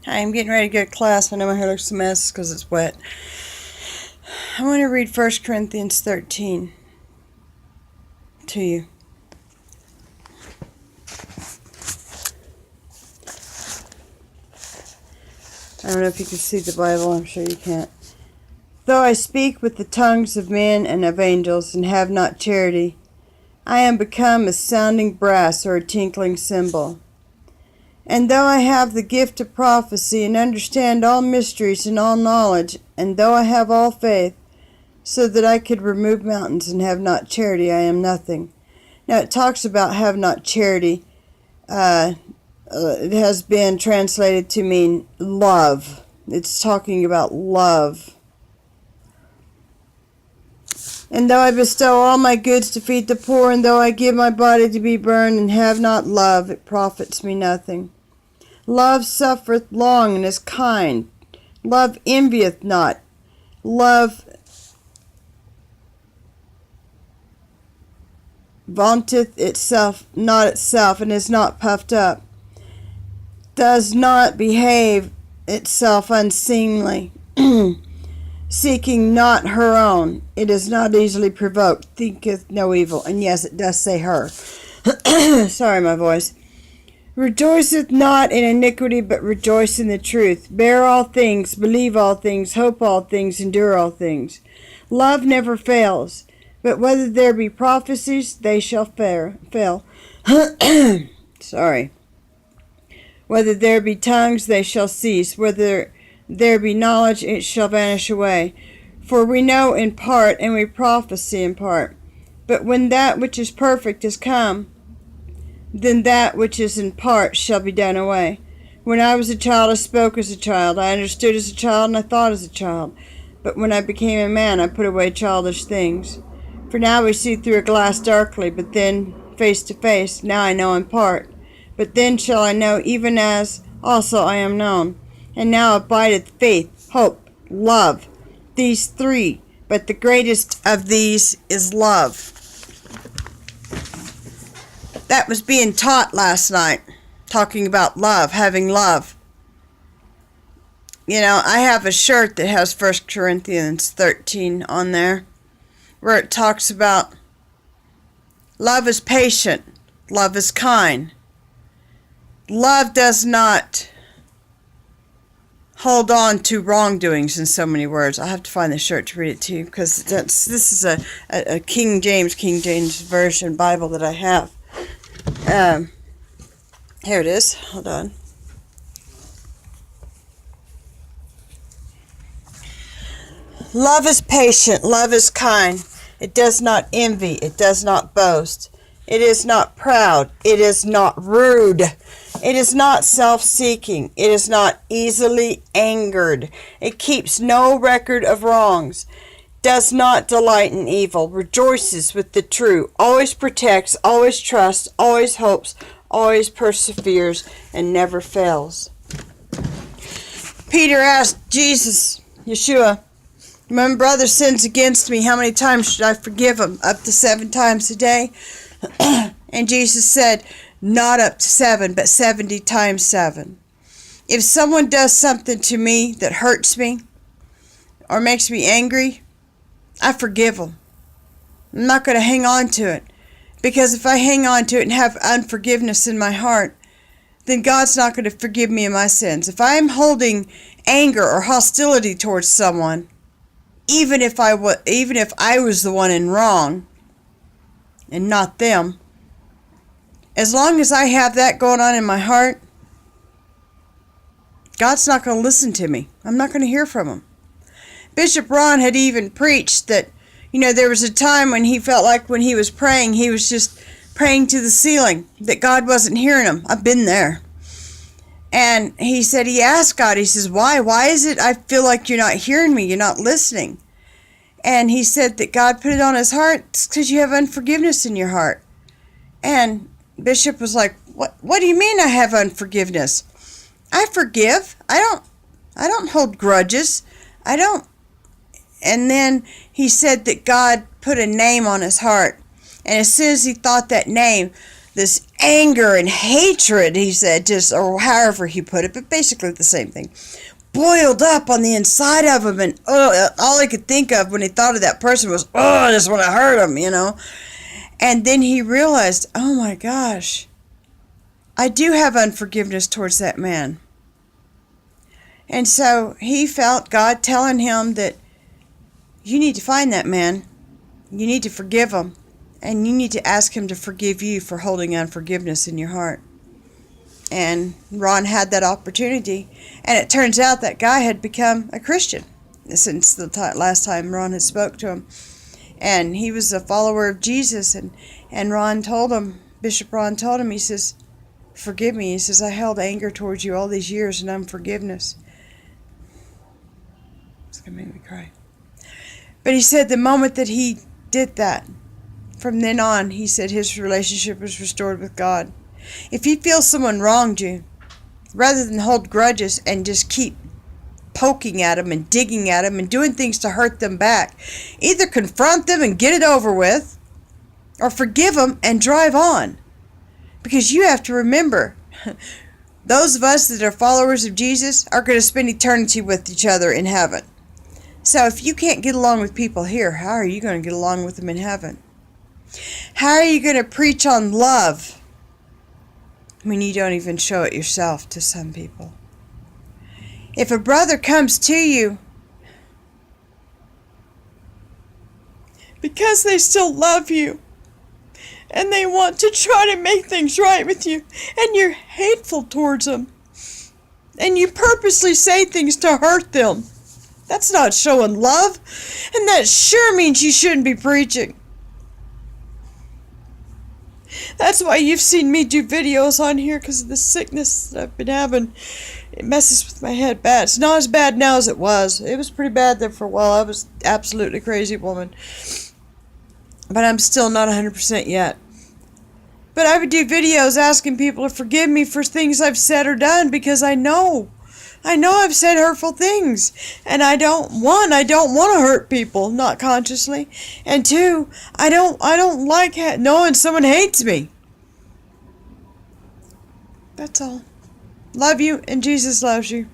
Hi, I'm getting ready to go to class. I know my hair looks a mess because it's wet. I want to read 1 Corinthians 13 to you. I don't know if you can see the Bible. I'm sure you can't. Though I speak with the tongues of men and of angels and have not charity, I am become a sounding brass or a tinkling cymbal. And though I have the gift of prophecy and understand all mysteries and all knowledge, and though I have all faith, so that I could remove mountains and have not charity, I am nothing. Now it talks about have not charity. It has been translated to mean love. It's talking about love. And though I bestow all my goods to feed the poor, and though I give my body to be burned, and have not love, it profits me nothing. Love suffereth long and is kind. Love envieth not. Love vaunteth itself not itself, and is not puffed up. Does not behave itself unseemly. Seeking not her own. It is not easily provoked. Thinketh no evil. And yes, it does say her. Sorry, my voice. Rejoiceth not in iniquity, but rejoice in the truth. Bear all things, believe all things, hope all things, endure all things. Love never fails, but whether there be prophecies, they shall fail. Sorry. Whether there be tongues, they shall cease. Whether there be knowledge, it shall vanish away. For we know in part, and we prophesy in part. But when that which is perfect is come, then that which is in part shall be done away. When I was a child, I spoke as a child. I understood as a child, and I thought as a child. But when I became a man, I put away childish things. For now we see through a glass darkly, but then face to face. Now I know in part. But then shall I know, even as also I am known. And now abideth faith, hope, love, these three. But the greatest of these is love. That was being taught last night, talking about love, having love. You know, I have a shirt that has 1 Corinthians 13 on there, where it talks about love is patient, love is kind. Love does not hold on to wrongdoings, in so many words. I have to find the shirt to read it to you, because this is a King James Version Bible that I have. Here it is. Hold on. Love is patient. Love is kind. It does not envy. It does not boast. It is not proud. It is not rude. It is not self-seeking. It is not easily angered. It keeps no record of wrongs. Does not delight in evil. Rejoices with the true. Always protects. Always trusts. Always hopes. Always perseveres. And never fails. Peter asked Jesus, Yeshua, my brother sins against me. How many times should I forgive him? Up to 7 times a day? And Jesus said, not up to 7, but 70 times 7. If someone does something to me that hurts me or makes me angry, I forgive them. I'm not going to hang on to it. Because if I hang on to it and have unforgiveness in my heart, then God's not going to forgive me of my sins. If I'm holding anger or hostility towards someone, even if I was the one in wrong and not them, as long as I have that going on in my heart, God's not going to listen to me. I'm not going to hear from him. Bishop Ron had even preached that, there was a time when he felt like when he was praying, he was just praying to the ceiling, that God wasn't hearing him. I've been there. And he said, he asked God, he says, why? Why is it I feel like you're not hearing me, you're not listening? And he said that God put it on his heart because you have unforgiveness in your heart. And Bishop was like, what do you mean I have unforgiveness? I forgive. I don't hold grudges. I don't. And then he said that God put a name on his heart. And as soon as he thought that name, this anger and hatred, he said, just, or however he put it, but basically the same thing, boiled up on the inside of him, and all he could think of when he thought of that person was, I just want to hurt him, And then he realized, oh my gosh, I do have unforgiveness towards that man. And so he felt God telling him that you need to find that man, you need to forgive him, and you need to ask him to forgive you for holding unforgiveness in your heart. And Ron had that opportunity, and it turns out that guy had become a Christian since the last time Ron had spoke to him. And he was a follower of Jesus, and Ron told him, Bishop Ron told him, he says, forgive me. He says, I held anger towards you all these years and unforgiveness. It's going to make me cry. But he said the moment that he did that, from then on, he said his relationship was restored with God. If you feel someone wronged you, rather than hold grudges and just keep poking at them and digging at them and doing things to hurt them back, either confront them and get it over with, or forgive them and drive on. Because you have to remember, those of us that are followers of Jesus are going to spend eternity with each other in heaven. So if you can't get along with people here, how are you going to get along with them in heaven? How are you going to preach on love when you don't even show it yourself to some people? If a brother comes to you because they still love you and they want to try to make things right with you, and you're hateful towards them, and you purposely say things to hurt them, that's not showing love, and that sure means you shouldn't be preaching. That's why you've seen me do videos on here, because of the sickness that I've been having. It messes with my head bad. It's not as bad now as it was. It was pretty bad there for a while. I was absolutely crazy woman. But I'm still not 100% yet. But I would do videos asking people to forgive me for things I've said or done, because I know I've said hurtful things, and I don't want to hurt people, not consciously. And two, I don't like knowing someone hates me. That's all. Love you, and Jesus loves you.